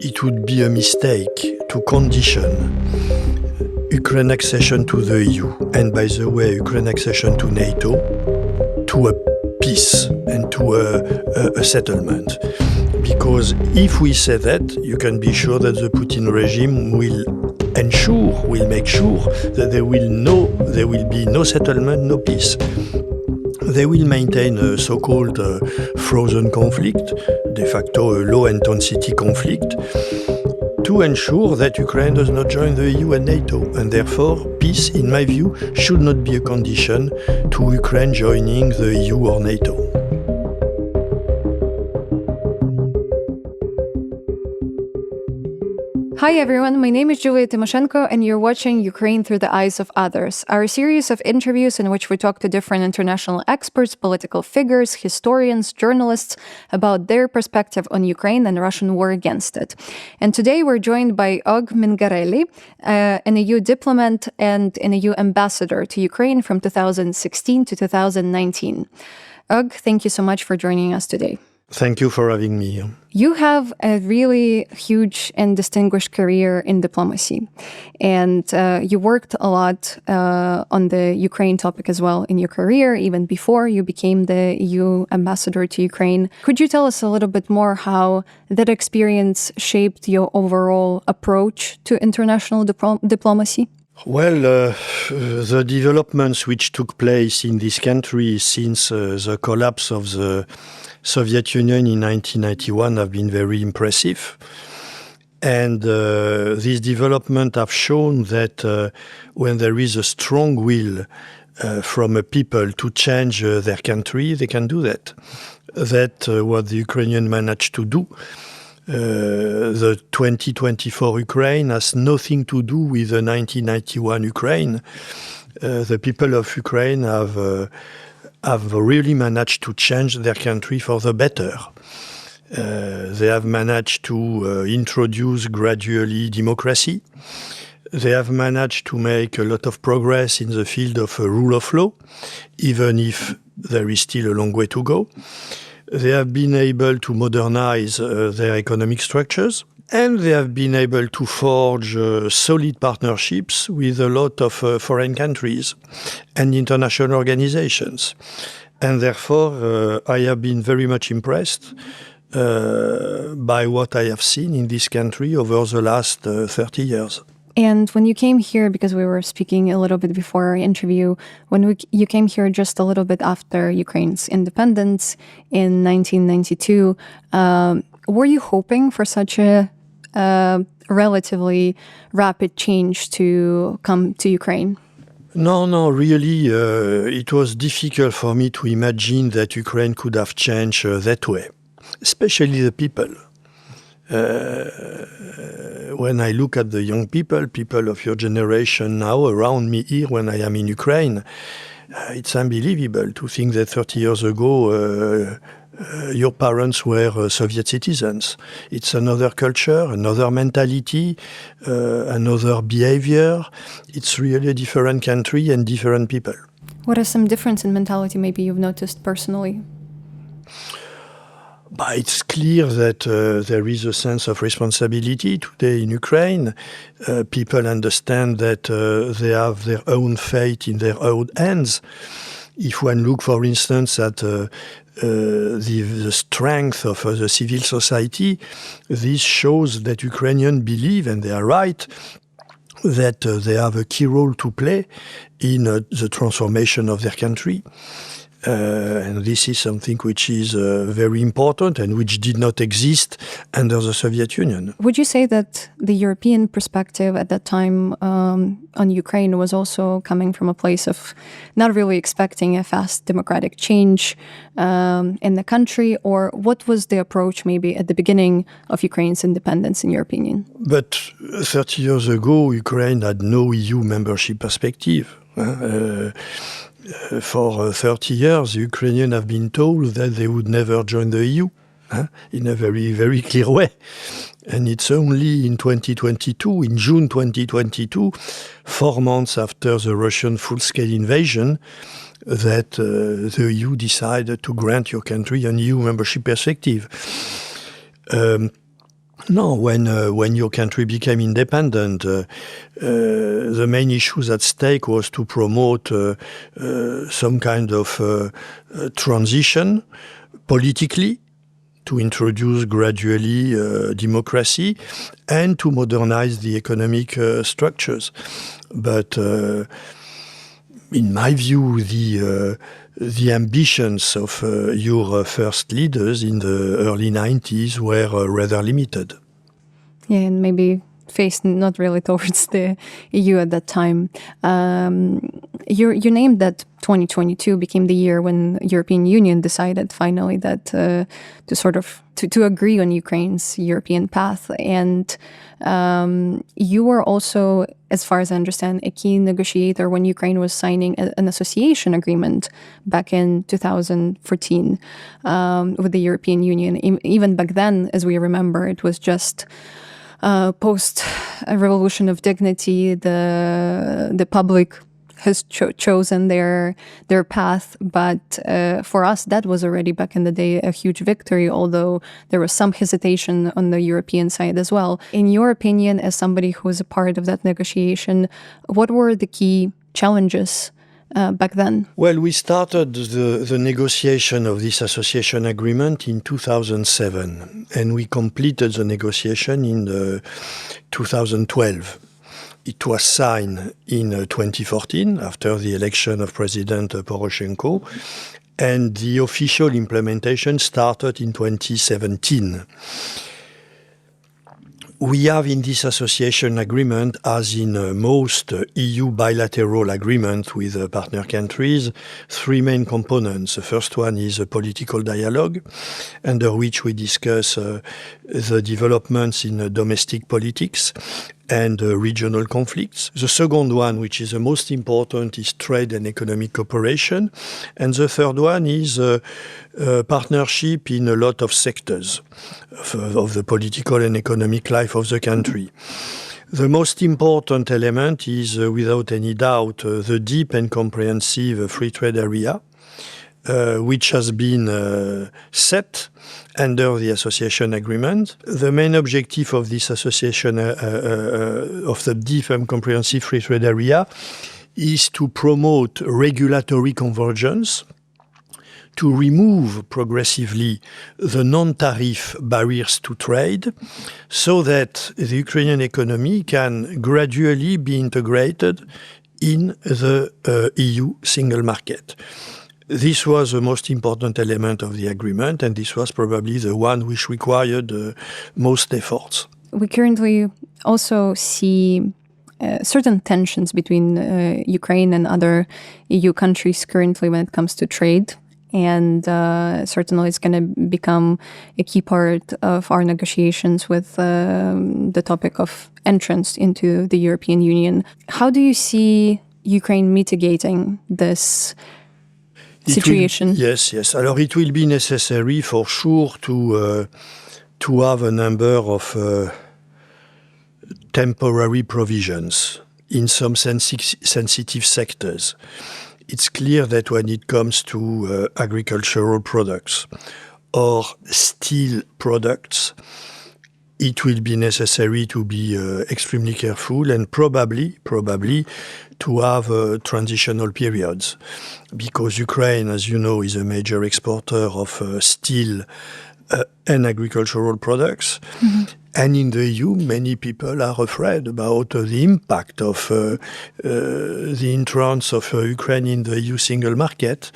it would be a mistake to condition Ukraine accession to the EU, and by the way, Ukraine accession to NATO, to a peace and to a settlement. Because if we say that, you can be sure that the Putin regime will make sure that there will be no settlement, no peace. They will maintain a so-called frozen conflict, de facto a low-intensity conflict, to ensure that Ukraine does not join the EU and NATO. And therefore, peace, in my view, should not be a condition to Ukraine joining the EU or NATO. Hi everyone, my name is Julia Tymoshenko and you're watching Ukraine Through the Eyes of Others, our series of interviews in which we talk to different international experts, political figures, historians, journalists about their perspective on Ukraine and the Russian war against it. And today we're joined by Hugues Mingarelli, an EU diplomat and an EU ambassador to Ukraine from 2016 to 2019. Hugues, thank you so much for joining us today. Thank you for having me. You have a really huge and distinguished career in diplomacy, and you worked a lot on the Ukraine topic as well in your career, even before you became the EU ambassador to Ukraine. Could you tell us a little bit more how that experience shaped your overall approach to international diplomacy? Well, the developments which took place in this country since the collapse of the Soviet Union in 1991 have been very impressive. And these developments have shown that when there is a strong will from a people to change their country, they can do that. That's what the Ukrainians managed to do. The 2024 Ukraine has nothing to do with the 1991 Ukraine. The people of Ukraine have really managed to change their country for the better. They have managed to introduce gradually democracy. They have managed to make a lot of progress in the field of rule of law, even if there is still a long way to go. They have been able to modernize their economic structures, and they have been able to forge solid partnerships with a lot of foreign countries and international organizations. And therefore, I have been very much impressed by what I have seen in this country over the last 30 years. And when you came here, because we were speaking a little bit before our interview, you came here just a little bit after Ukraine's independence in 1992, were you hoping for such a relatively rapid change to come to Ukraine? No, really, it was difficult for me to imagine that Ukraine could have changed that way, especially the people. When I look at the young people of your generation now around me here when I am in Ukraine, it's unbelievable to think that 30 years ago your parents were Soviet citizens. It's another culture, another mentality, another behavior. It's really a different country and different people. What are some difference in mentality maybe you've noticed personally? But it's clear that there is a sense of responsibility today in Ukraine. People understand that they have their own fate in their own hands. If one look, for instance, at the strength of the civil society, this shows that Ukrainians believe, and they are right, that they have a key role to play in the transformation of their country. And this is something which is very important and which did not exist under the Soviet Union. Would you say that the European perspective at that time on Ukraine was also coming from a place of not really expecting a fast democratic change in the country? Or what was the approach maybe at the beginning of Ukraine's independence, in your opinion? But 30 years ago, Ukraine had no EU membership perspective. For 30 years, the Ukrainians have been told that they would never join the EU in a very, very clear way. And it's only in 2022, in June 2022, 4 months after the Russian full-scale invasion, that the EU decided to grant your country an EU membership perspective. No, when your country became independent, the main issues at stake was to promote some kind of transition politically, to introduce gradually democracy, and to modernize the economic structures. But in my view, the ambitions of your first leaders in the early 90s were rather limited. Yeah, and maybe faced not really towards the EU at that time. You named that 2022 became the year when European Union decided finally that to agree on Ukraine's European path. And you were also, as far as I understand, a key negotiator when Ukraine was signing an association agreement back in 2014 with the European Union. Even back then, as we remember, it was just post a revolution of dignity. The public has chosen their path, but for us that was already back in the day a huge victory, although there was some hesitation on the European side as well. In your opinion, as somebody who was a part of that negotiation, what were the key challenges back then? Well, we started the negotiation of this association agreement in 2007, and we completed the negotiation in 2012. It was signed in 2014 after the election of President Poroshenko, and the official implementation started in 2017. We have in this association agreement, as in most EU bilateral agreements with partner countries, three main components. The first one is a political dialogue, under which we discuss the developments in domestic politics and regional conflicts. The second one, which is the most important, is trade and economic cooperation. And the third one is partnership in a lot of sectors of the political and economic life of the country. The most important element is, without any doubt, the deep and comprehensive free trade area, which has been set under the association agreement. The main objective of this association, of the deep and comprehensive free trade area, is to promote regulatory convergence, to remove progressively the non-tariff barriers to trade, so that the Ukrainian economy can gradually be integrated in the EU single market. This was the most important element of the agreement, and this was probably the one which required most efforts. We currently also see certain tensions between Ukraine and other EU countries currently when it comes to trade. And certainly it's going to become a key part of our negotiations with the topic of entrance into the European Union. How do you see Ukraine mitigating this situation? Yes. Alors, it will be necessary for sure to have a number of temporary provisions in some sensitive sectors. It's clear that when it comes to agricultural products or steel products, it will be necessary to be extremely careful and probably to have transitional periods, because Ukraine, as you know, is a major exporter of steel and agricultural products. Mm-hmm. And in the EU, many people are afraid about the impact of the entrance of Ukraine in the EU single market.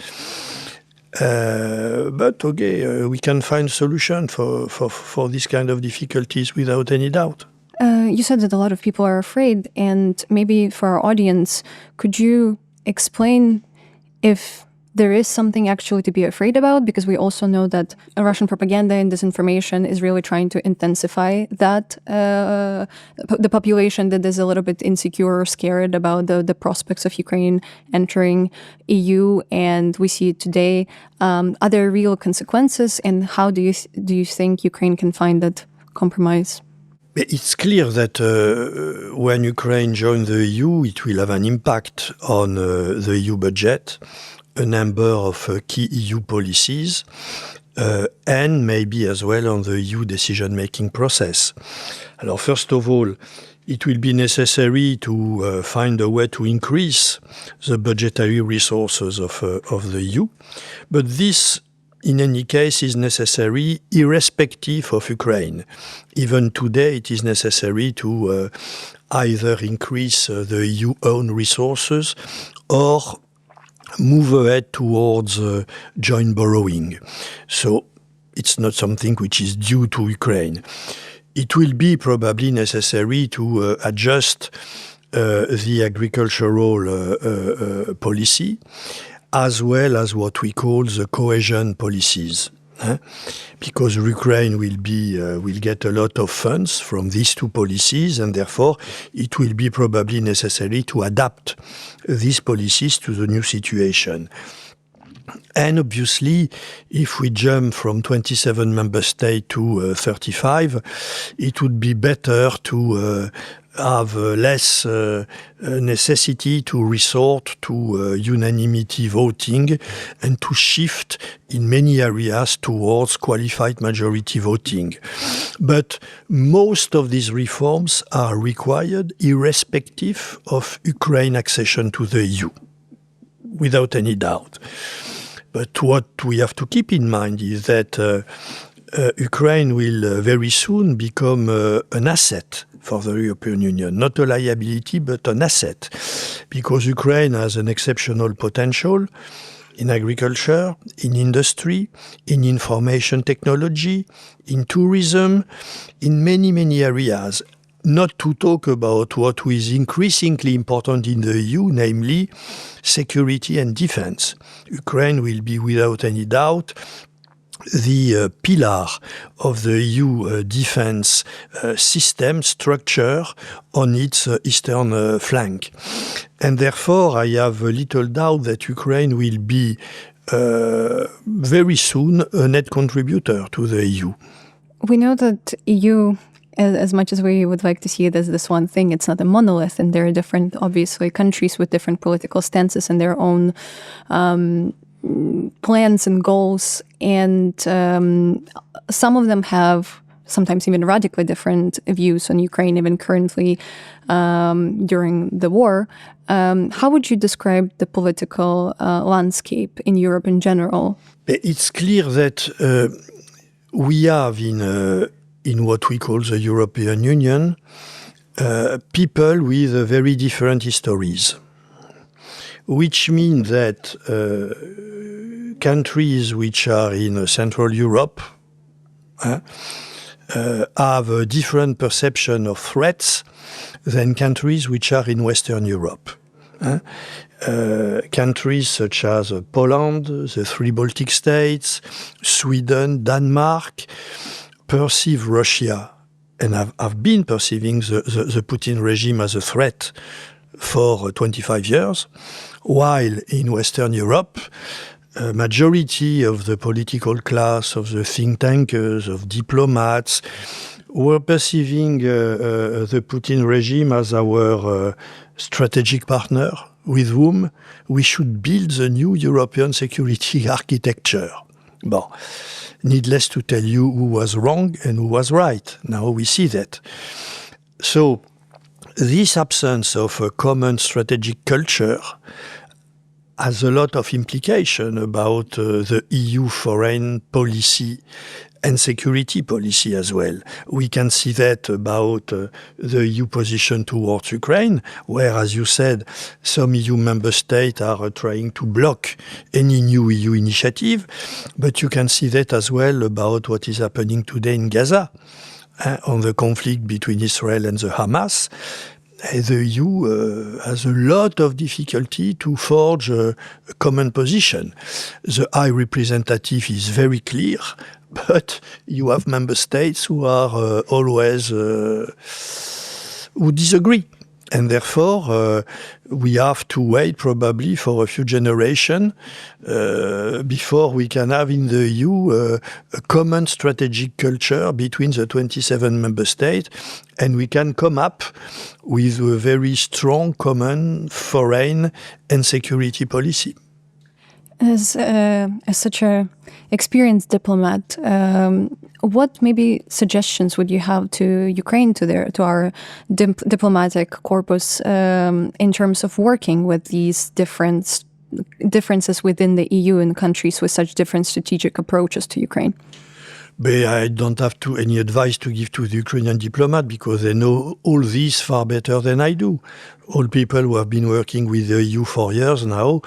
But okay, we can find solution for this kind of difficulties without any doubt. You said that a lot of people are afraid, and maybe for our audience, could you explain if there is something actually to be afraid about? Because we also know that Russian propaganda and disinformation is really trying to intensify that, the population that is a little bit insecure or scared about the prospects of Ukraine entering EU. And we see it today. Are there real consequences, and how do you think Ukraine can find that compromise? It's clear that when Ukraine joins the EU, it will have an impact on the EU budget, a number of key EU policies, and maybe as well on the EU decision-making process. Alors, first of all, it will be necessary to find a way to increase the budgetary resources of the EU, but this, in any case, is necessary irrespective of Ukraine. Even today, it is necessary to either increase the EU own resources or move ahead towards joint borrowing. So it's not something which is due to Ukraine. It will be probably necessary to adjust the agricultural policy, as well as what we call the cohesion policies. Because Ukraine will get a lot of funds from these two policies, and therefore it will be probably necessary to adapt these policies to the new situation. And obviously, if we jump from 27 member states to 35, it would be better to have less necessity to resort to unanimity voting and to shift in many areas towards qualified majority voting. But most of these reforms are required irrespective of Ukraine accession to the EU, without any doubt. But what we have to keep in mind is that Ukraine will very soon become an asset for the European Union, not a liability, but an asset, because Ukraine has an exceptional potential in agriculture, in industry, in information technology, in tourism, in many, many areas. Not to talk about what is increasingly important in the EU, namely security and defense. Ukraine will be, without any doubt, the pillar of the EU defense system structure on its eastern flank. And therefore, I have little doubt that Ukraine will be very soon a net contributor to the EU. We know that EU, as much as we would like to see it as this one thing, it's not a monolith, and there are different, obviously, countries with different political stances and their own plans and goals, and some of them have sometimes even radically different views on Ukraine, even currently during the war. How would you describe the political landscape in Europe in general? It's clear that we have in what we call the European Union people with very different histories, which means that countries which are in Central Europe have a different perception of threats than countries which are in Western Europe. Countries such as Poland, the three Baltic states, Sweden, Denmark, perceive Russia and have been perceiving the Putin regime as a threat for 25 years, while in Western Europe, a majority of the political class, of the think tankers, of diplomats, were perceiving the Putin regime as our strategic partner with whom we should build the new European security architecture. Bon. Needless to tell you who was wrong and who was right. Now we see that. So this absence of a common strategic culture has a lot of implication about the EU foreign policy and security policy as well. We can see that about the EU position towards Ukraine, where, as you said, some EU member states are trying to block any new EU initiative. But you can see that as well about what is happening today in Gaza, on the conflict between Israel and the Hamas. The EU has a lot of difficulty to forge a common position. The High Representative is very clear, but you have member states who are always who disagree. And therefore, we have to wait probably for a few generations before we can have in the EU a common strategic culture between the 27 member states, and we can come up with a very strong common foreign and security policy. As such a experienced diplomat, what maybe suggestions would you have to Ukraine, to our diplomatic corpus, in terms of working with these differences within the EU and countries with such different strategic approaches to Ukraine? But I don't have any advice to give to the Ukrainian diplomat because they know all this far better than I do. All people who have been working with the EU for years now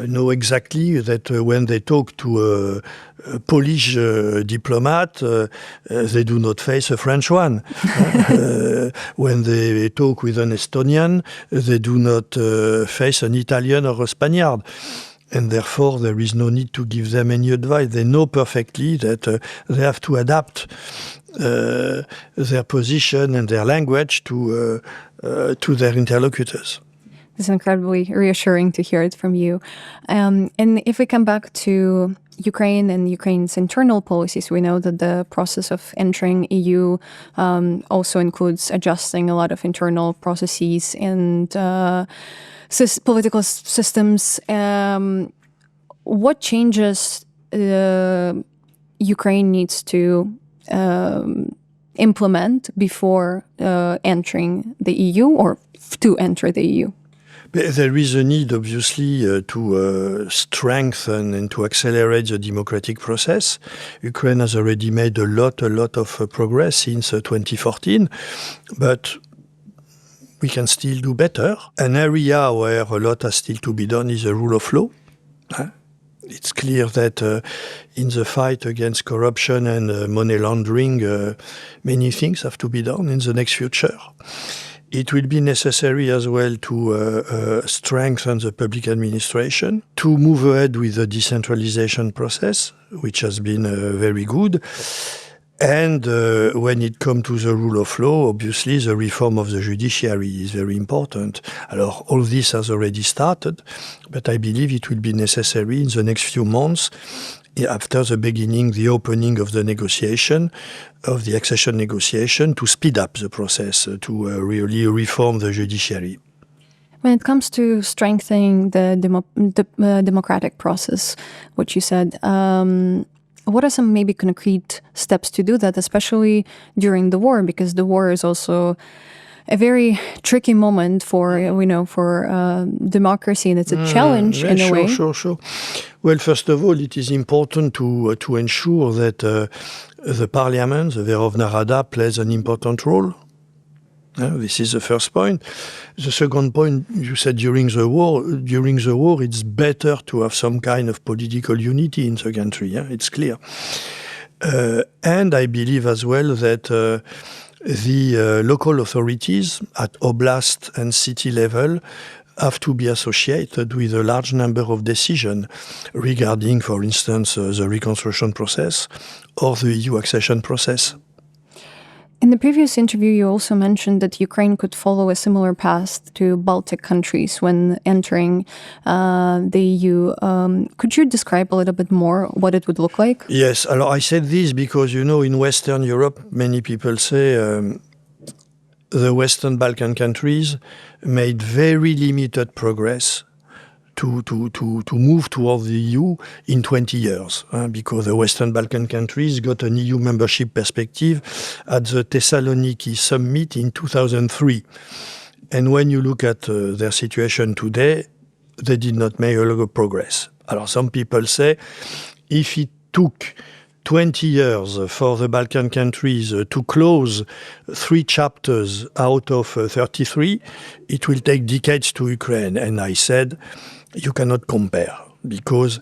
know exactly that when they talk to a Polish diplomat, they do not face a French one. When they talk with an Estonian, they do not face an Italian or a Spaniard. And therefore, there is no need to give them any advice. They know perfectly that they have to adapt their position and their language to their interlocutors. It's incredibly reassuring to hear it from you. And if we come back to Ukraine and Ukraine's internal policies, we know that the process of entering EU also includes adjusting a lot of internal processes and political systems. What changes Ukraine needs to implement before entering the EU or to enter the EU? There is a need, obviously, to strengthen and to accelerate the democratic process. Ukraine has already made a lot of progress since 2014, but we can still do better. An area where a lot has still to be done is the rule of law. It's clear that in the fight against corruption and money laundering, many things have to be done in the next future. It will be necessary as well to strengthen the public administration, to move ahead with the decentralization process, which has been very good. And when it comes to the rule of law, obviously the reform of the judiciary is very important. Alors, all this has already started, but I believe it will be necessary in the next few months, after the opening of the negotiation, of the accession negotiation, to speed up the process, to really reform the judiciary. When it comes to strengthening the democratic process, what you said, what are some maybe concrete steps to do that, especially during the war? Because the war is also a very tricky moment for democracy, and it's a challenge in a way. Sure. Well, first of all, it is important to ensure that the parliament, the Verkhovna Rada, plays an important role. This is the first point. The second point, you said during the war, it's better to have some kind of political unity in the country. It's clear. And I believe as well that the local authorities at oblast and city level have to be associated with a large number of decisions regarding, for instance, the reconstruction process or the EU accession process. In the previous interview, you also mentioned that Ukraine could follow a similar path to Baltic countries when entering the EU. Could you describe a little bit more what it would look like? Yes, I said this because, in Western Europe, many people say the Western Balkan countries made very limited progress to move towards the EU in 20 years, because the Western Balkan countries got an EU membership perspective at the Thessaloniki summit in 2003. And when you look at their situation today, they did not make a lot of progress. Alors, some people say if it took 20 years for the Balkan countries to close 3 chapters out of 33, it will take decades to Ukraine. And I said, you cannot compare, because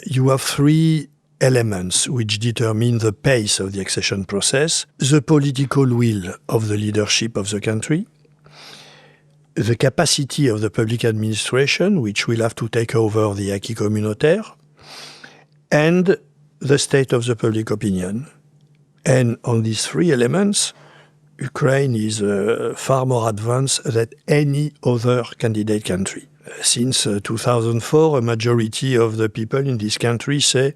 you have 3 elements which determine the pace of the accession process: the political will of the leadership of the country, the capacity of the public administration, which will have to take over the acquis communautaire, and the state of the public opinion. And on these 3 elements, Ukraine is far more advanced than any other candidate country. Since 2004, a majority of the people in this country say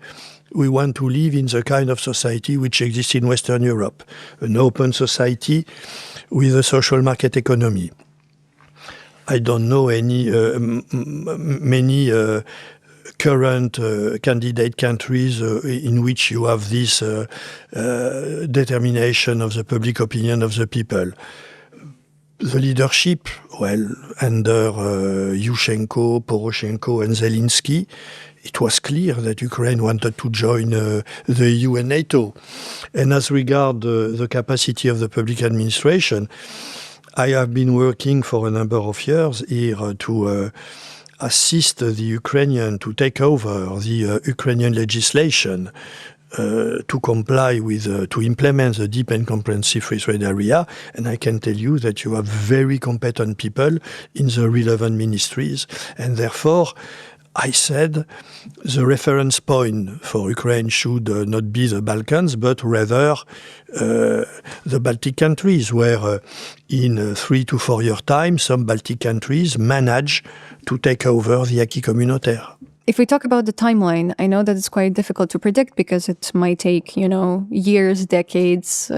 we want to live in the kind of society which exists in Western Europe, an open society with a social market economy. I don't know many current candidate countries in which you have this determination of the public opinion of the people. The leadership, well, under Yushchenko, Poroshenko and Zelensky, it was clear that Ukraine wanted to join the EU and NATO. And as regards the capacity of the public administration, I have been working for a number of years here to assist the Ukrainian to take over the Ukrainian legislation to comply with, to implement the deep and comprehensive free trade area. And I can tell you that you have very competent people in the relevant ministries. And therefore, I said the reference point for Ukraine should not be the Balkans, but rather the Baltic countries, where in 3 to 4 years' time, some Baltic countries manage to take over the acquis communautaire. If we talk about the timeline, I know that it's quite difficult to predict because it might take, years, decades,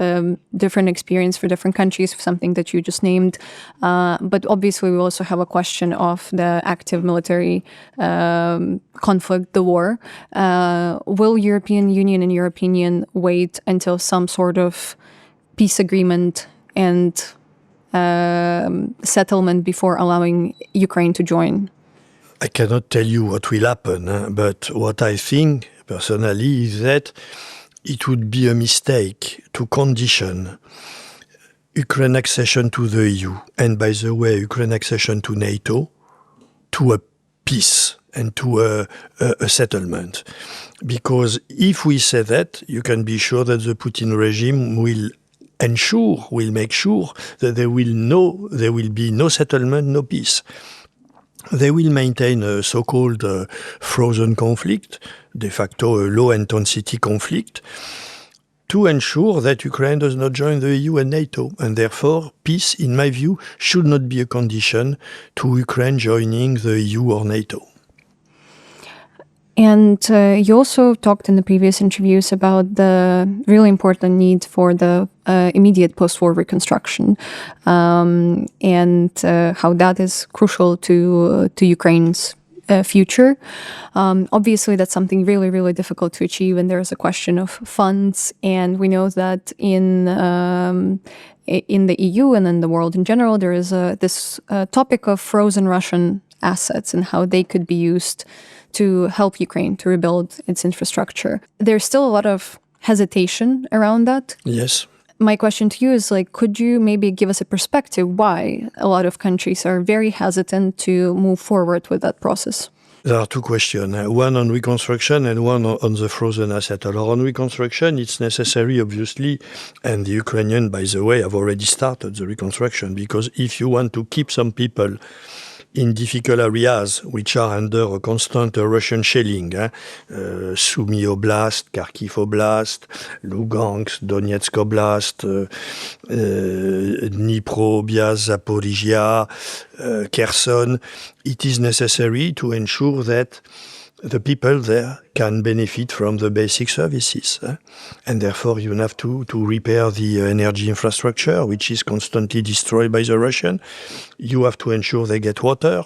different experience for different countries, something that you just named. But obviously, we also have a question of the active military conflict, the war. Will European Union, in your opinion, wait until some sort of peace agreement and settlement before allowing Ukraine to join? I cannot tell you what will happen, but what I think personally is that it would be a mistake to condition Ukraine accession to the EU, and by the way, Ukraine accession to NATO, to a peace and to a settlement. Because if we say that, you can be sure that the Putin regime will make sure that there will be no settlement, no peace. They will maintain a so-called frozen conflict, de facto a low-intensity conflict, to ensure that Ukraine does not join the EU and NATO. And therefore, peace, in my view, should not be a condition to Ukraine joining the EU or NATO. And you also talked in the previous interviews about the really important need for the immediate post-war reconstruction and how that is crucial to Ukraine's future. Obviously, that's something really, really difficult to achieve, and there's a question of funds. And we know that in the EU and in the world in general, there is this topic of frozen Russian assets and how they could be used to help Ukraine to rebuild its infrastructure. There's still a lot of hesitation around that. Yes. My question to you is, could you maybe give us a perspective why a lot of countries are very hesitant to move forward with that process? There are two questions, one on reconstruction and one on the frozen asset. On reconstruction, it's necessary, obviously, and the Ukrainians, by the way, have already started the reconstruction, because if you want to keep some people in difficult areas which are under a constant Russian shelling, Sumy Oblast, Kharkiv Oblast, Lugansk, Donetsk Oblast, Dnipro, Oblast, Zaporizhia, Kherson, it is necessary to ensure that the people there can benefit from the basic services. And therefore you have to repair the energy infrastructure, which is constantly destroyed by the Russians. You have to ensure they get water,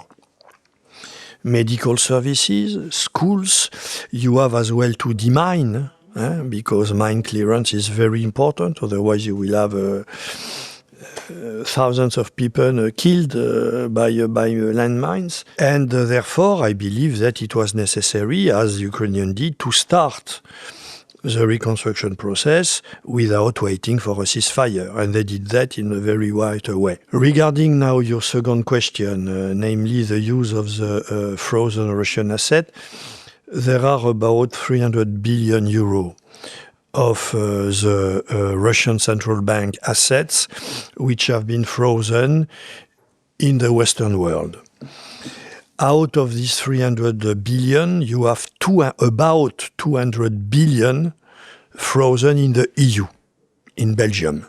medical services, schools. You have as well to demine, because mine clearance is very important. Otherwise you will have thousands of people killed by landmines. And therefore, I believe that it was necessary, as Ukrainians did, to start the reconstruction process without waiting for a ceasefire. And they did that in a very wide way. Regarding now your second question, namely the use of the frozen Russian asset, there are about 300 billion euros of the Russian central bank assets which have been frozen in the Western world. Out of these 300 billion, you have about 200 billion frozen in the EU, in Belgium.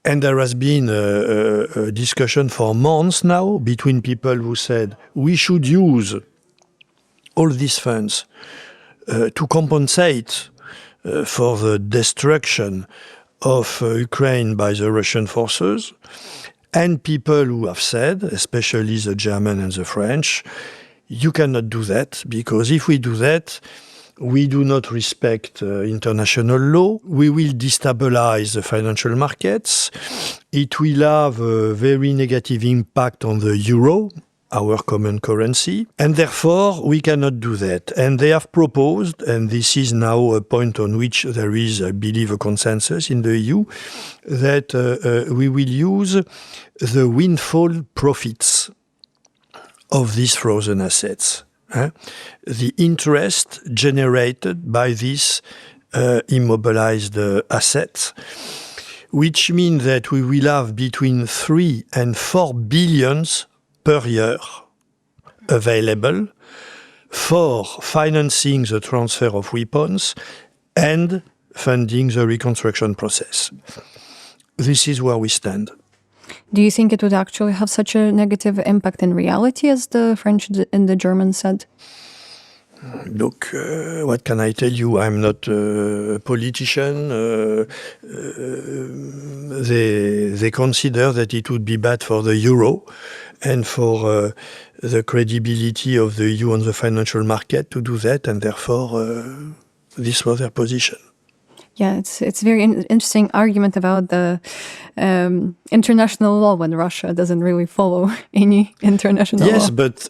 And there has been a discussion for months now between people who said we should use all these funds to compensate for the destruction of Ukraine by the Russian forces, and people who have said, especially the German and the French, you cannot do that, because if we do that, we do not respect international law. We will destabilize the financial markets. It will have a very negative impact on the euro, our common currency, and therefore we cannot do that. And they have proposed, and this is now a point on which there is, I believe, a consensus in the EU, that we will use the windfall profits of these frozen assets. The interest generated by these immobilized assets, which means that we will have between 3 and 4 billions per year available for financing the transfer of weapons and funding the reconstruction process. This is where we stand. Do you think it would actually have such a negative impact in reality, as the French and the Germans said? Look, what can I tell you? I'm not a politician. They consider that it would be bad for the euro and for the credibility of the EU on the financial market to do that, and therefore this was their position. Yeah, it's a very interesting argument about the international law when Russia doesn't really follow any international law. Yes, but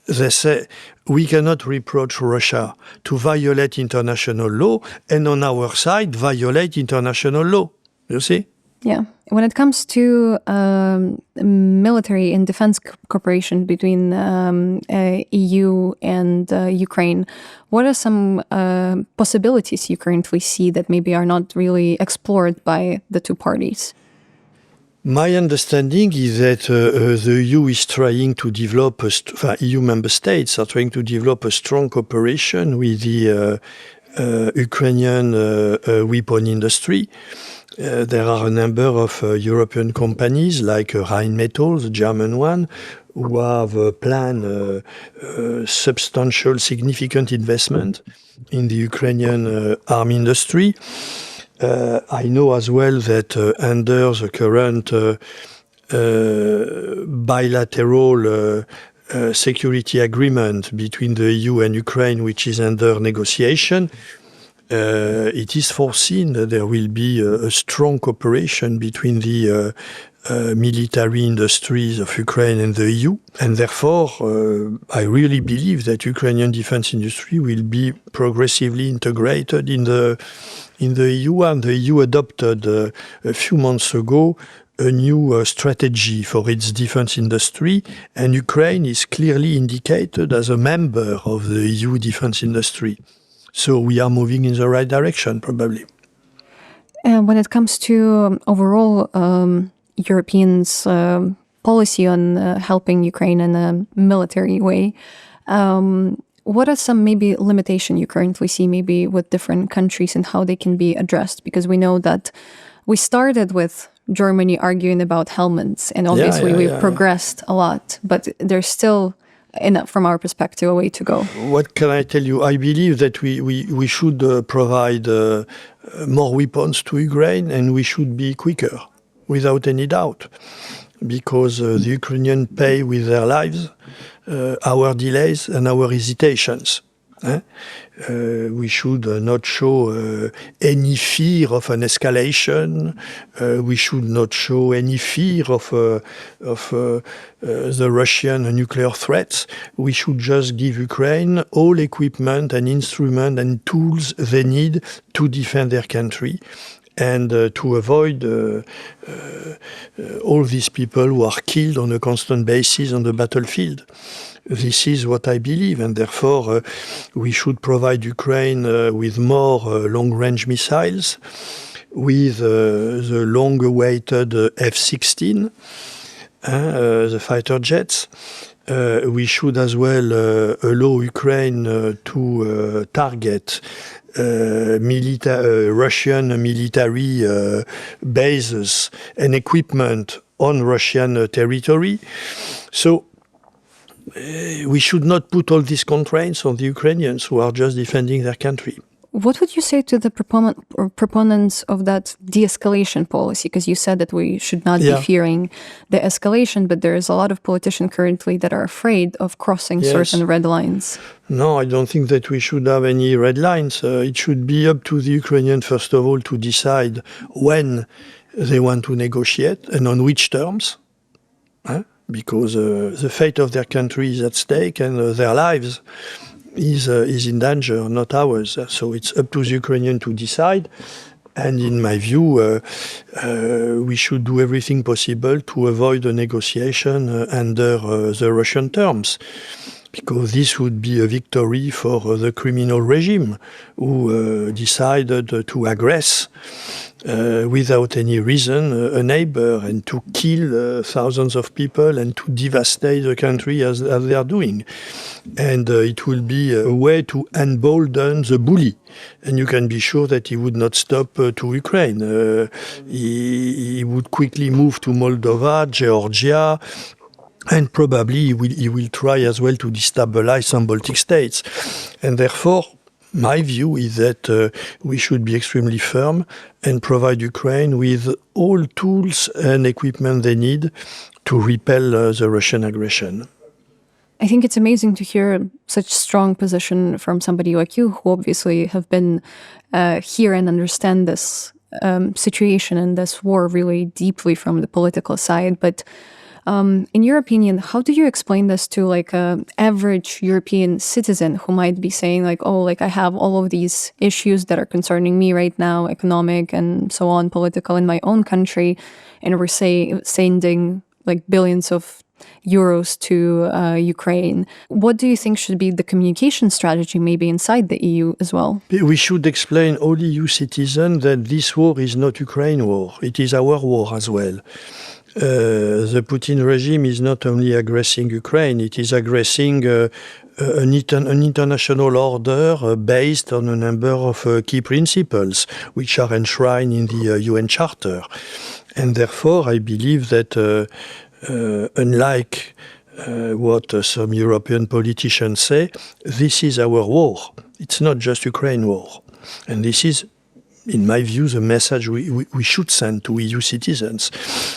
they say we cannot reproach Russia to violate international law and on our side violate international law. You see? Yeah. When it comes to military and defense cooperation between EU and Ukraine, what are some possibilities you currently see that maybe are not really explored by the two parties? My understanding is that the EU is trying to develop, EU member states are trying to develop a strong cooperation with the Ukrainian weapon industry. There are a number of European companies like Rheinmetall, the German one, who have planned substantial, significant investment in the Ukrainian arms industry. I know as well that under the current bilateral security agreement between the EU and Ukraine, which is under negotiation, it is foreseen that there will be a strong cooperation between the military industries of Ukraine and the EU. And therefore, I really believe that Ukrainian defense industry will be progressively integrated in the EU. And the EU adopted a few months ago a new strategy for its defense industry, and Ukraine is clearly indicated as a member of the EU defense industry. So we are moving in the right direction, probably. And when it comes to overall Europeans' policy on helping Ukraine in a military way, what are some maybe limitations you currently see maybe with different countries and how they can be addressed? Because we know that we started with Germany arguing about helmets, and obviously we've progressed a lot, but there's still, from our perspective, a way to go. What can I tell you? I believe that we should provide more weapons to Ukraine, and we should be quicker, without any doubt, because the Ukrainians pay with their lives our delays and our hesitations. We should not show any fear of an escalation. We should not show any fear of the Russian nuclear threats. We should just give Ukraine all equipment and instruments and tools they need to defend their country and to avoid all these people who are killed on a constant basis on the battlefield. This is what I believe, and therefore we should provide Ukraine with more long-range missiles, with the long-awaited F-16, the fighter jets. We should as well allow Ukraine to target Russian military bases and equipment on Russian territory. So we should not put all these constraints on the Ukrainians who are just defending their country. What would you say to the proponents of that de-escalation policy? Because you said that we should not be fearing the escalation, but there is a lot of politicians currently that are afraid of crossing certain red lines. No, I don't think that we should have any red lines. It should be up to the Ukrainians, first of all, to decide when they want to negotiate and on which terms. Because the fate of their country is at stake and their lives is in danger, not ours. So it's up to the Ukrainian to decide. And in my view, we should do everything possible to avoid a negotiation under the Russian terms, because this would be a victory for the criminal regime who decided to aggress without any reason a neighbor and to kill thousands of people and to devastate the country as they are doing. And it will be a way to embolden the bully. And you can be sure that he would not stop to Ukraine. He would quickly move to Moldova, Georgia, and probably he will try as well to destabilize some Baltic states. And therefore, my view is that we should be extremely firm and provide Ukraine with all tools and equipment they need to repel the Russian aggression. I think it's amazing to hear such strong position from somebody like you, who obviously have been here and understand this situation and this war really deeply from the political side. But in your opinion, how do you explain this to like an average European citizen who might be saying like, oh, like I have all of these issues that are concerning me right now, economic and so on, political in my own country, and we're sending like billions of euros to Ukraine. What do you think should be the communication strategy maybe inside the EU as well? We should explain all EU citizens that this war is not Ukraine war. It is our war as well. The Putin regime is not only aggressing Ukraine, it is aggressing an international order based on a number of key principles which are enshrined in the UN Charter. And therefore, I believe that unlike what some European politicians say, this is our war. It's not just Ukraine war. And this is, in my view, the message we should send to EU citizens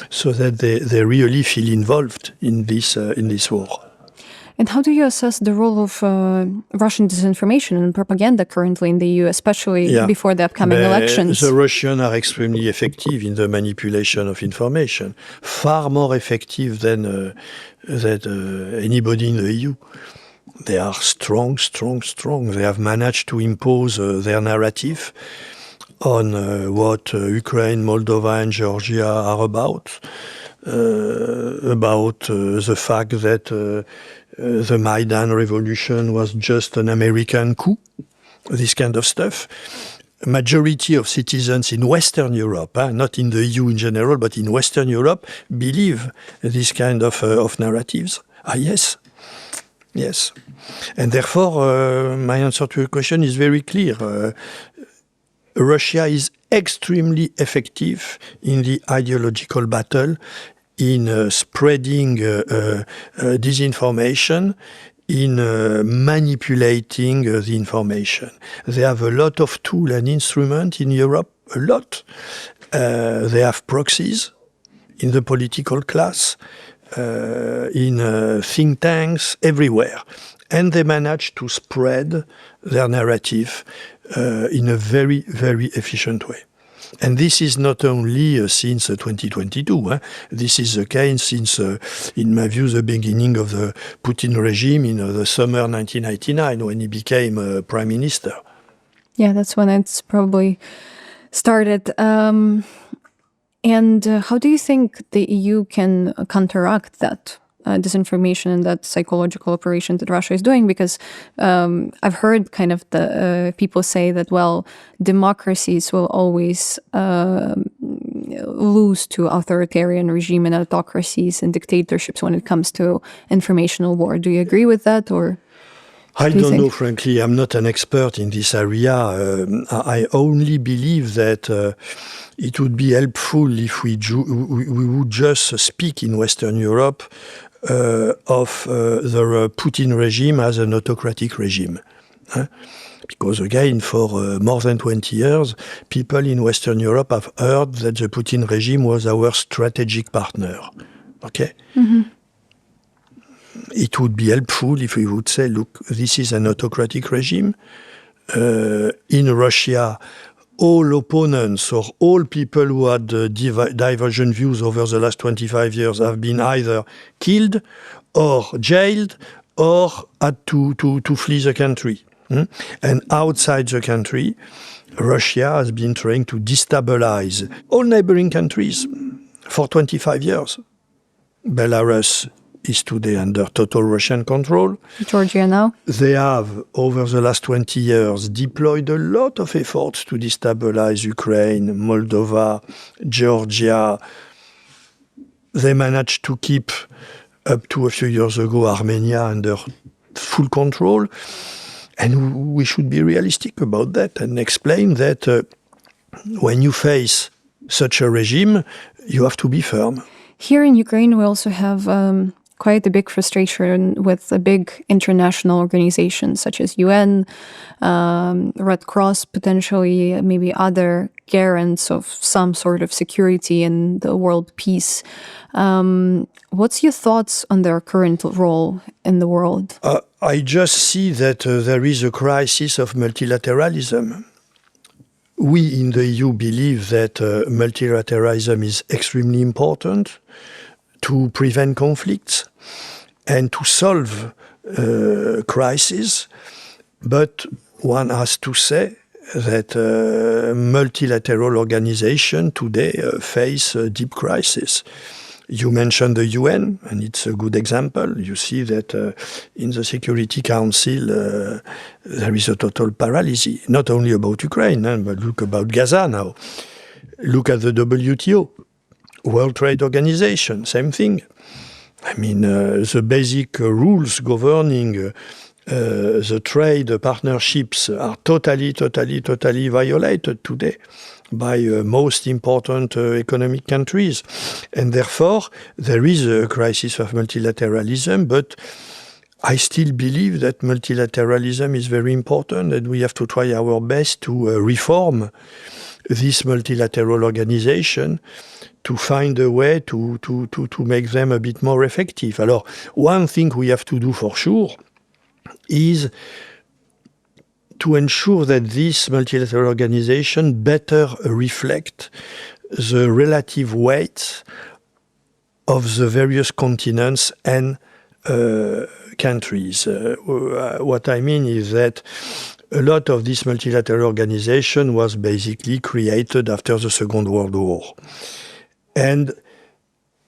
so that they really feel involved in this war. And how do you assess the role of Russian disinformation and propaganda currently in the EU, especially before the upcoming elections? The Russians are extremely effective in the manipulation of information, far more effective than anybody in the EU. They are strong. They have managed to impose their narrative on what Ukraine, Moldova and Georgia are about the fact that the Maidan revolution was just an American coup, this kind of stuff. A majority of citizens in Western Europe, not in the EU in general, but in Western Europe, believe this kind of narratives. Yes. And therefore, my answer to your question is very clear. Russia is extremely effective in the ideological battle, in spreading disinformation, in manipulating the information. They have a lot of tools and instruments in Europe, a lot. They have proxies in the political class, in think tanks, everywhere. And they manage to spread their narrative in a very, very efficient way. And this is not only since 2022. This is the case since, in my view, the beginning of the Putin regime in the summer 1999 when he became prime minister. Yeah, that's when it's probably started. And how do you think the EU can counteract that disinformation and that psychological operation that Russia is doing? Because I've heard kind of the people say that, well, democracies will always lose to authoritarian regime and autocracies and dictatorships when it comes to informational war. Do you agree with that, or? I don't know, frankly. I'm not an expert in this area. I only believe that it would be helpful if we would just speak in Western Europe of the Putin regime as an autocratic regime. Because again, for more than 20 years, people in Western Europe have heard that the Putin regime was our strategic partner. Okay? It would be helpful if we would say, look, this is an autocratic regime. In Russia, all opponents or all people who had divergent views over the last 25 years have been either killed or jailed or had to flee the country. And outside the country, Russia has been trying to destabilize all neighboring countries for 25 years. Belarus is today under total Russian control. Georgia now? They have, over the last 20 years, deployed a lot of efforts to destabilize Ukraine, Moldova, Georgia. They managed to keep, up to a few years ago, Armenia under full control. And we should be realistic about that and explain that when you face such a regime, you have to be firm. Here in Ukraine, we also have quite a big frustration with the big international organizations such as UN, Red Cross, potentially maybe other guarants of some sort of security and the world peace. What's your thoughts on their current role in the world? I just see that there is a crisis of multilateralism. We in the EU believe that multilateralism is extremely important to prevent conflicts and to solve crises. But one has to say that multilateral organizations today face a deep crisis. You mentioned the UN, and it's a good example. You see that in the Security Council, there is a total paralysis, not only about Ukraine, but look about Gaza now. Look at the WTO, World Trade Organization, same thing. I mean, the basic rules governing the trade partnerships are totally violated today by most important economic countries. And therefore, there is a crisis of multilateralism, but I still believe that multilateralism is very important and we have to try our best to reform this multilateral organization to find a way to make them a bit more effective. Alors, one thing we have to do for sure is to ensure that this multilateral organization better reflect the relative weight of the various continents and countries. What I mean is that a lot of this multilateral organization was basically created after the Second World War. And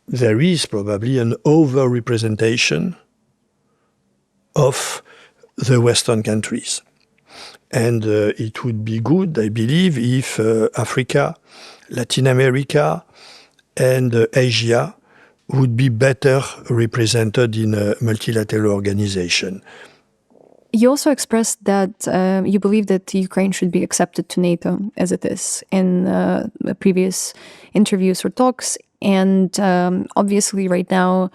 there is probably an over-representation of the Western countries. And it would be good, I believe, if Africa, Latin America, and Asia would be better represented in a multilateral organization. You also expressed that you believe that Ukraine should be accepted to NATO as it is in previous interviews or talks. And obviously right now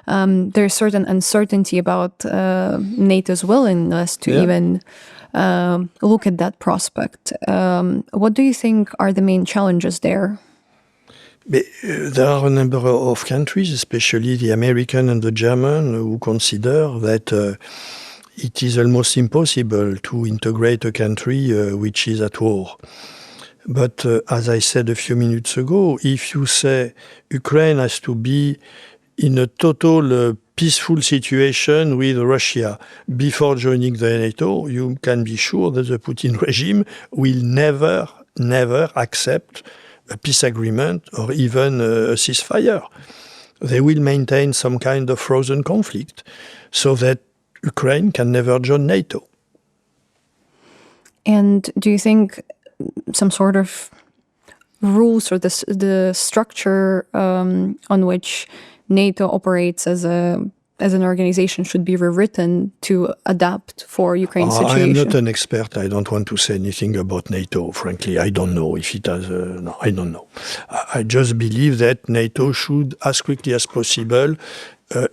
there's certain uncertainty about NATO's willingness to even look at that prospect. What do you think are the main challenges there? There are a number of countries, especially the American and the German, who consider that it is almost impossible to integrate a country which is at war. But as I said a few minutes ago, if you say Ukraine has to be in a total peaceful situation with Russia before joining the NATO, you can be sure that the Putin regime will never accept a peace agreement or even a ceasefire. They will maintain some kind of frozen conflict so that Ukraine can never join NATO. And do you think some sort of rules or the structure on which NATO operates as an organization should be rewritten to adapt for Ukraine's situation? I am not an expert. I don't want to say anything about NATO, frankly. I don't know if it has... no, I don't know. I just believe that NATO should, as quickly as possible,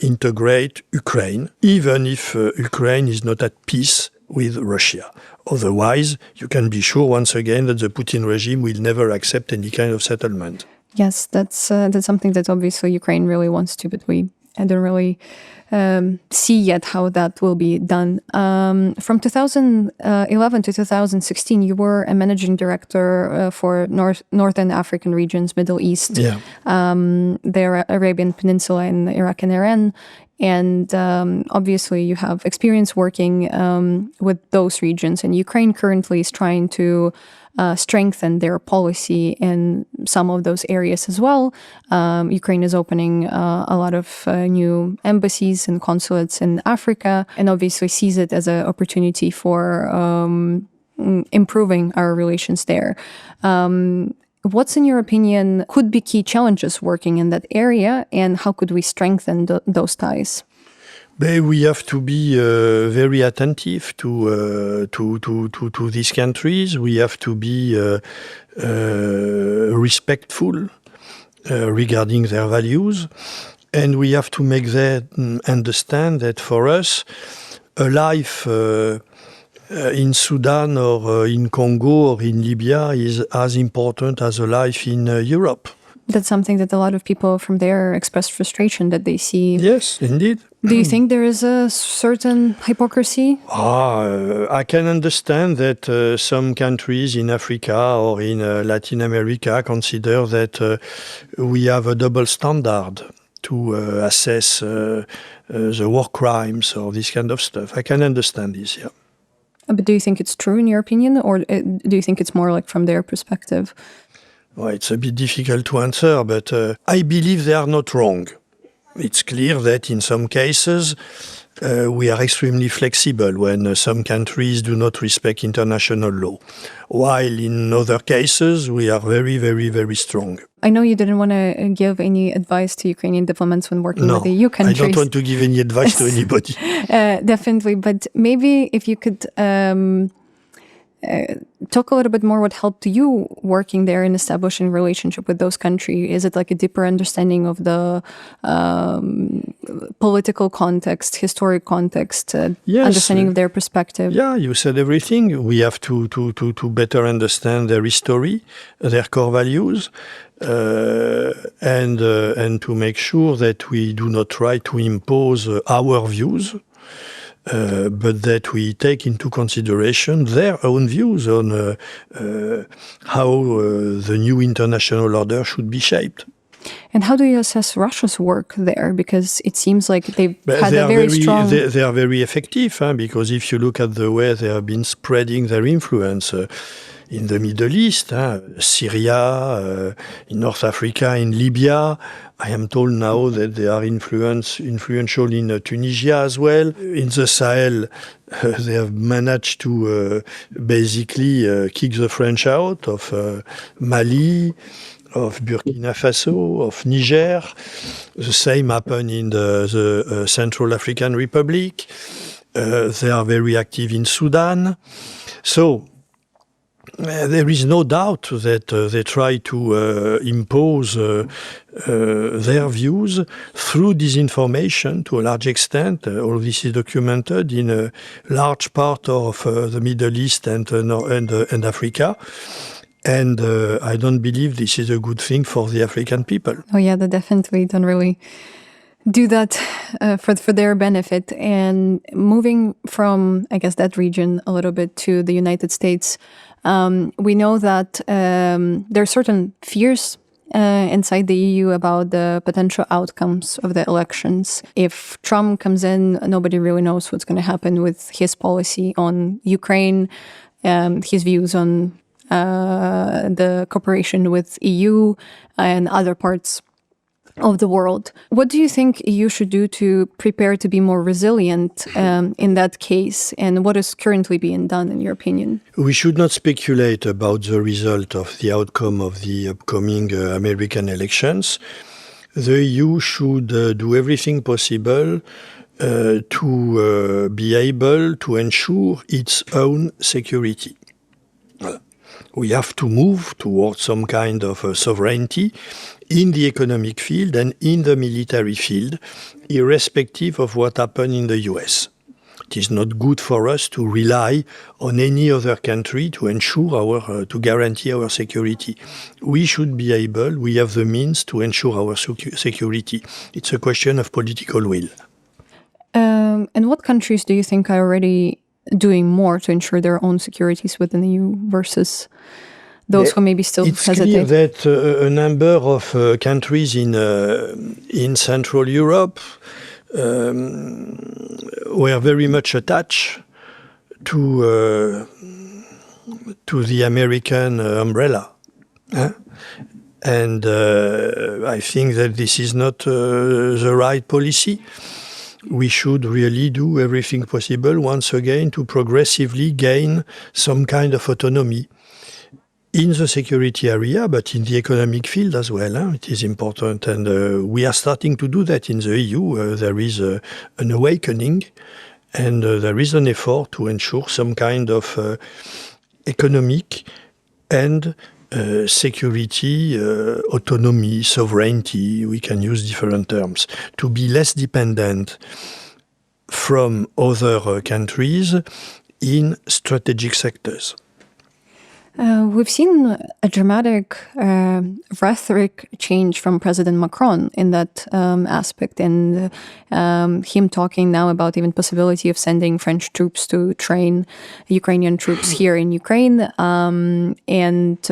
integrate Ukraine, even if Ukraine is not at peace with Russia. Otherwise, you can be sure once again that the Putin regime will never accept any kind of settlement. Yes, that's something that obviously Ukraine really wants to, but I don't really see yet how that will be done. From 2011 to 2016, you were a managing director for Northern African regions, Middle East, the Arabian Peninsula, and Iraq and Iran. And obviously, you have experience working with those regions. And Ukraine currently is trying to strengthen their policy in some of those areas as well. Ukraine is opening a lot of new embassies and consulates in Africa, and obviously sees it as an opportunity for improving our relations there. What's, in your opinion, could be key challenges working in that area, and how could we strengthen those ties? We have to be very attentive to these countries. We have to be respectful regarding their values, and we have to make them understand that for us, a life in Sudan or in Congo or in Libya is as important as a life in Europe. That's something that a lot of people from there express frustration that they see. Yes, indeed. Do you think there is a certain hypocrisy? I can understand that some countries in Africa or in Latin America consider that we have a double standard to assess the war crimes or this kind of stuff. I can understand this, yeah. But do you think it's true in your opinion, or do you think it's more like from their perspective? Well, it's a bit difficult to answer, but I believe they are not wrong. It's clear that in some cases we are extremely flexible when some countries do not respect international law, while in other cases we are very, very, very strong. I know you didn't want to give any advice to Ukrainian diplomats when working with the EU countries. I don't want to give any advice to anybody. Definitely, but maybe if you could talk a little bit more what helped you working there and establishing relationship with those countries. Is it like a deeper understanding of the political context, historic context, yes, understanding of their perspective? Yeah, you said everything. We have to better understand their history, their core values, and to make sure that we do not try to impose our views, but that we take into consideration their own views on how the new international order should be shaped. And how do you assess Russia's work there? Because it seems like they've had a very strong... They are very effective, because if you look at the way they have been spreading their influence in the Middle East, Syria, in North Africa, in Libya. I am told now that they are influential in Tunisia as well. In the Sahel, they have managed to basically kick the French out of Mali, of Burkina Faso, of Niger. The same happened in the Central African Republic. They are very active in Sudan. So there is no doubt that they try to impose their views through disinformation to a large extent. All this is documented in a large part of the Middle East and Africa. And I don't believe this is a good thing for the African people. Oh yeah, they definitely don't really do that for their benefit. And moving from, I guess, that region a little bit to the United States, we know that there are certain fears inside the EU about the potential outcomes of the elections. If Trump comes in, nobody really knows what's going to happen with his policy on Ukraine, his views on the cooperation with EU and other parts of the world. What do you think EU should do to prepare to be more resilient in that case? And what is currently being done, in your opinion? We should not speculate about the result of the outcome of the upcoming American elections. The EU should do everything possible to be able to ensure its own security. We have to move towards some kind of sovereignty in the economic field and in the military field, irrespective of what happened in the US. It is not good for us to rely on any other country to ensure to guarantee our security. We should be able, we have the means to ensure our security. It's a question of political will. And what countries do you think are already doing more to ensure their own securities within the EU versus those who maybe still hesitate? It's clear that a number of countries in Central Europe were very much attached to the American umbrella. And I think that this is not the right policy. We should really do everything possible, once again, to progressively gain some kind of autonomy in the security area, but in the economic field as well. It is important. And we are starting to do that in the EU. There is an awakening, and there is an effort to ensure some kind of economic and security, autonomy, sovereignty, we can use different terms, to be less dependent from other countries in strategic sectors. We've seen a dramatic rhetoric change from President Macron in that aspect, and him talking now about even possibility of sending French troops to train Ukrainian troops here in Ukraine, and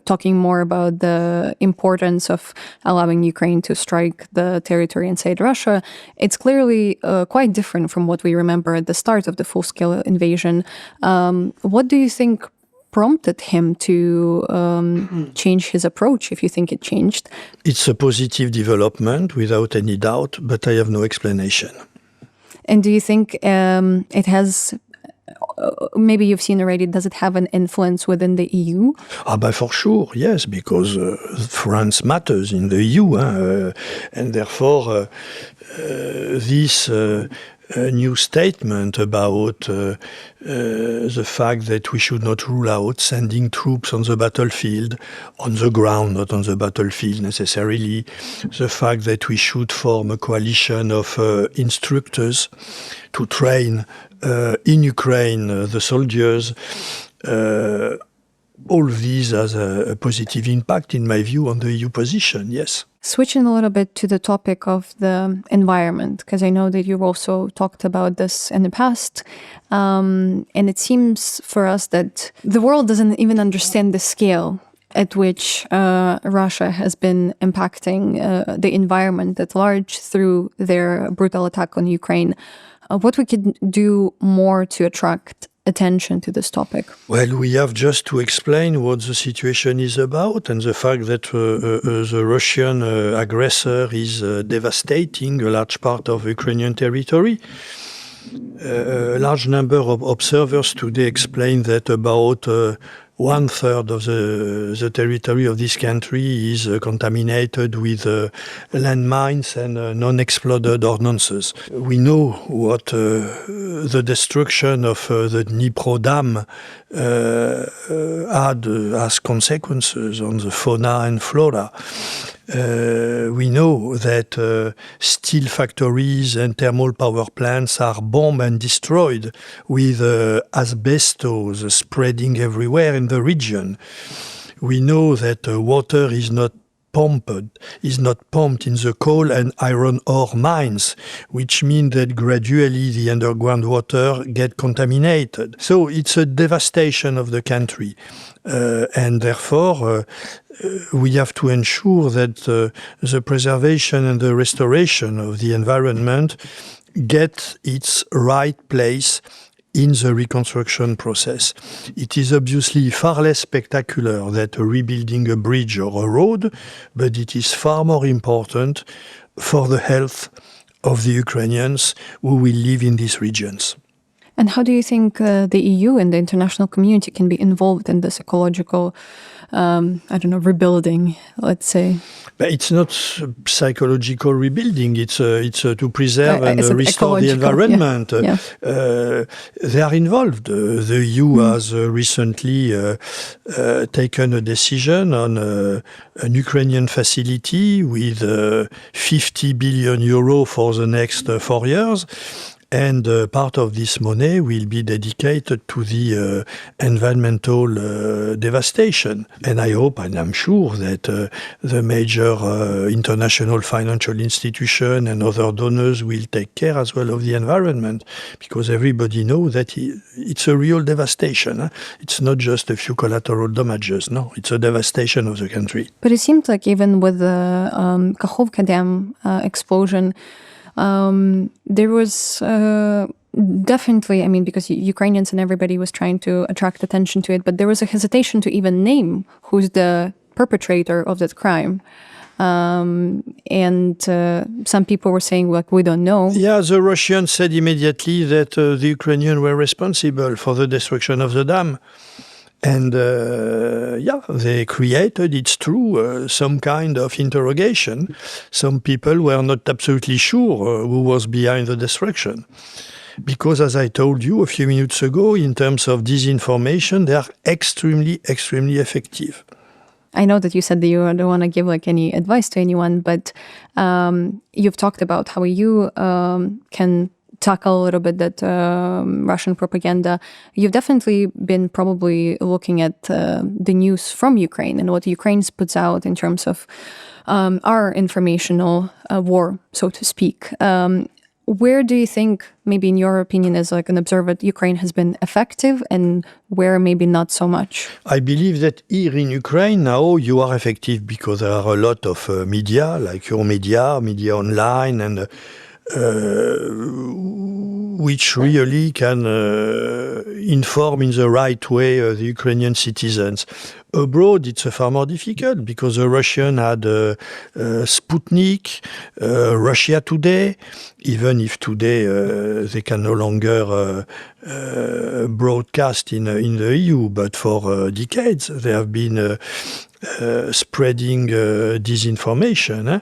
talking more about the importance of allowing Ukraine to strike the territory inside Russia. It's clearly quite different from what we remember at the start of the full-scale invasion. What do you think prompted him to change his approach, if you think it changed? It's a positive development, without any doubt, but I have no explanation. And do you think it has, maybe you've seen already, does it have an influence within the EU? For sure, yes, because France matters in the EU, and therefore this new statement about the fact that we should not rule out sending troops on the battlefield, on the ground, not on the battlefield necessarily, the fact that we should form a coalition of instructors to train in Ukraine the soldiers, all these has a positive impact, in my view, on the EU position, yes. Switching a little bit to the topic of the environment, because I know that you've also talked about this in the past, and it seems for us that the world doesn't even understand the scale at which Russia has been impacting the environment at large through their brutal attack on Ukraine. What we could do more to attract attention to this topic? Well, we have just to explain what the situation is about, and the fact that the Russian aggressor is devastating a large part of Ukrainian territory. A large number of observers today explain that about 1/3 of the territory of this country is contaminated with landmines and non-exploded ordnances. We know what the destruction of the Dnipro Dam had as consequences on the fauna and flora. We know that steel factories and thermal power plants are bombed and destroyed with asbestos spreading everywhere in the region. We know that water is not pumped in the coal and iron ore mines, which means that gradually the underground water gets contaminated. So it's a devastation of the country. And therefore, we have to ensure that the preservation and the restoration of the environment get its right place in the reconstruction process. It is obviously far less spectacular than rebuilding a bridge or a road, but it is far more important for the health of the Ukrainians who will live in these regions. And how do you think the EU and the international community can be involved in this ecological, rebuilding, let's say? But it's not psychological rebuilding. It's to preserve and restore the environment. Yeah. They are involved. The EU has recently taken a decision on an Ukrainian facility with 50 billion euro for the next 4 years. And part of this money will be dedicated to the environmental devastation. And I hope and I'm sure that the major international financial institution and other donors will take care as well of the environment, because everybody knows that it's a real devastation. Huh? It's not just a few collateral damages. No, it's a devastation of the country. But it seemed like even with the Kakhovka Dam explosion, there was definitely, I mean, because Ukrainians and everybody was trying to attract attention to it, but there was a hesitation to even name who's the perpetrator of that crime. And some people were saying, like, we don't know. Yeah, the Russians said immediately that the Ukrainians were responsible for the destruction of the dam. And they created, it's true, some kind of interrogation. Some people were not absolutely sure who was behind the destruction. Because, as I told you a few minutes ago, in terms of disinformation, they are extremely, extremely effective. I know that you said that you don't want to give like any advice to anyone, but you've talked about how you can tackle a little bit that Russian propaganda. You've definitely been probably looking at the news from Ukraine and what Ukraine puts out in terms of our informational war, so to speak. Where do you think, maybe in your opinion as like an observer, Ukraine has been effective and where maybe not so much? I believe that here in Ukraine now you are effective because there are a lot of media, like your media online, and which really can inform in the right way the Ukrainian citizens. Abroad, it's far more difficult because the Russian had Sputnik, Russia Today, even if today they can no longer broadcast in the EU, but for decades they have been spreading disinformation,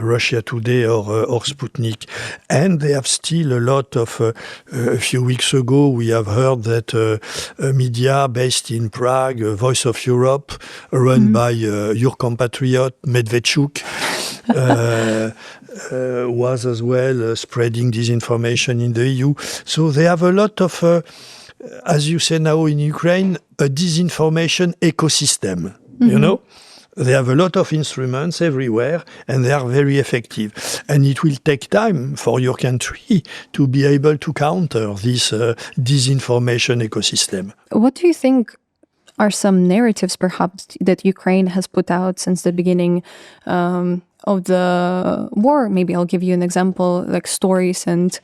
Russia Today or Sputnik. And they have still a lot of, a few weeks ago, we have heard that a media based in Prague, Voice of Europe, run by your compatriot Medvedchuk, was as well spreading disinformation in the EU. So they have a lot of, as you say now in Ukraine, a disinformation ecosystem. You know, they have a lot of instruments everywhere and they are very effective. And it will take time for your country to be able to counter this disinformation ecosystem. What do you think are some narratives perhaps that Ukraine has put out since the beginning of the war? Maybe I'll give you an example, like stories and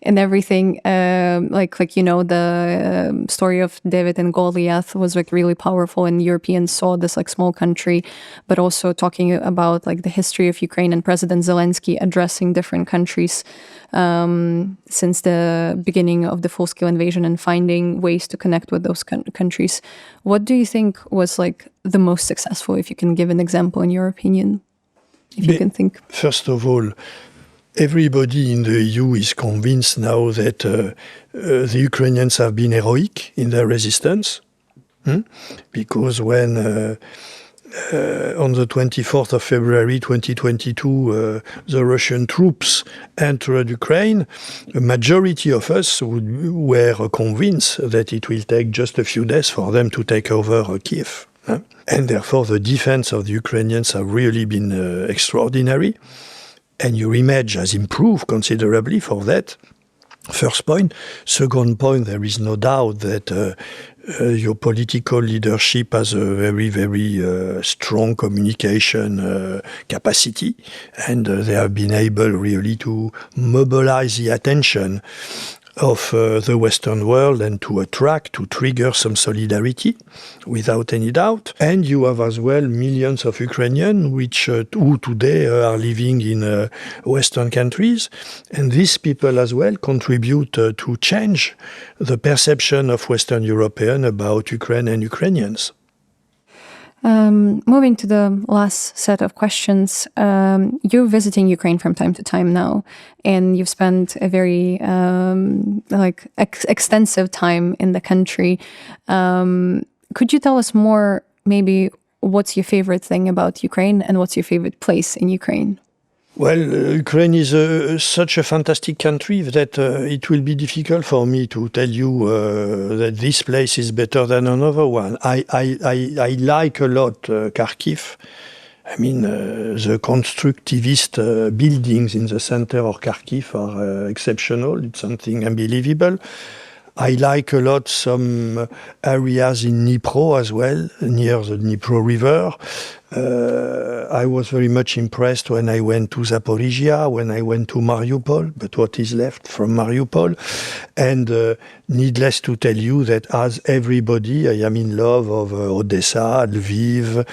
everything. Like you know, the story of David and Goliath was like really powerful, and Europeans saw this like small country, but also talking about like the history of Ukraine and President Zelensky addressing different countries since the beginning of the full-scale invasion and finding ways to connect with those countries. What do you think was like the most successful, if you can give an example in your opinion? If you can think. First of all, everybody in the EU is convinced now that the Ukrainians have been heroic in their resistance. Because when on the 24th of February 2022, the Russian troops entered Ukraine, a majority of us were convinced that it will take just a few days for them to take over Kiev. And therefore, the defense of the Ukrainians have really been extraordinary. And your image has improved considerably for that. First point. Second point, there is no doubt that your political leadership has a very, very strong communication capacity. And they have been able really to mobilize the attention of the Western world and to attract, to trigger some solidarity, without any doubt. And you have as well millions of Ukrainians who today are living in Western countries. And these people as well contribute to change the perception of Western Europeans about Ukraine and Ukrainians. Moving to the last set of questions, you're visiting Ukraine from time to time now, and you've spent a very extensive time in the country. Could you tell us more, maybe, what's your favorite thing about Ukraine and what's your favorite place in Ukraine? Well, Ukraine is such a fantastic country that it will be difficult for me to tell you that this place is better than another one. I like a lot Kharkiv. I mean, the constructivist buildings in the center of Kharkiv are exceptional. It's something unbelievable. I like a lot some areas in Dnipro as well, near the Dnipro River. I was very much impressed when I went to Zaporizhia, when I went to Mariupol, but what is left from Mariupol. And needless to tell you that as everybody, I am in love of Odessa, Lviv,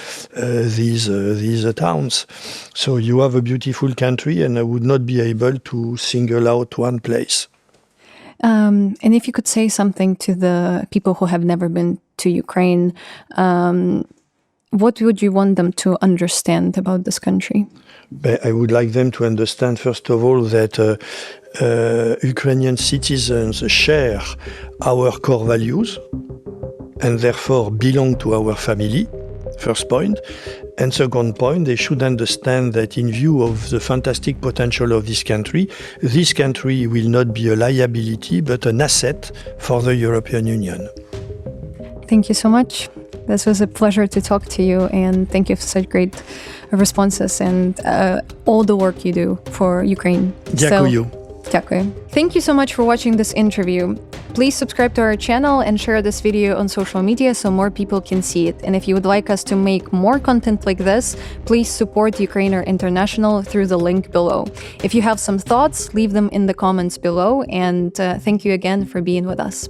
these towns. So you have a beautiful country, and I would not be able to single out one place. And if you could say something to the people who have never been to Ukraine, what would you want them to understand about this country? I would like them to understand, first of all, that Ukrainian citizens share our core values and therefore belong to our family, first point. And second point, they should understand that in view of the fantastic potential of this country will not be a liability, but an asset for the European Union. Thank you so much. This was a pleasure to talk to you, and thank you for such great responses and all the work you do for Ukraine. Дякую. Дякую. Thank you so much for watching this interview. Please subscribe to our channel and share this video on social media so more people can see it. And if you would like us to make more content like this, please support Ukrainer International through the link below. If you have some thoughts, leave them in the comments below. And thank you again for being with us.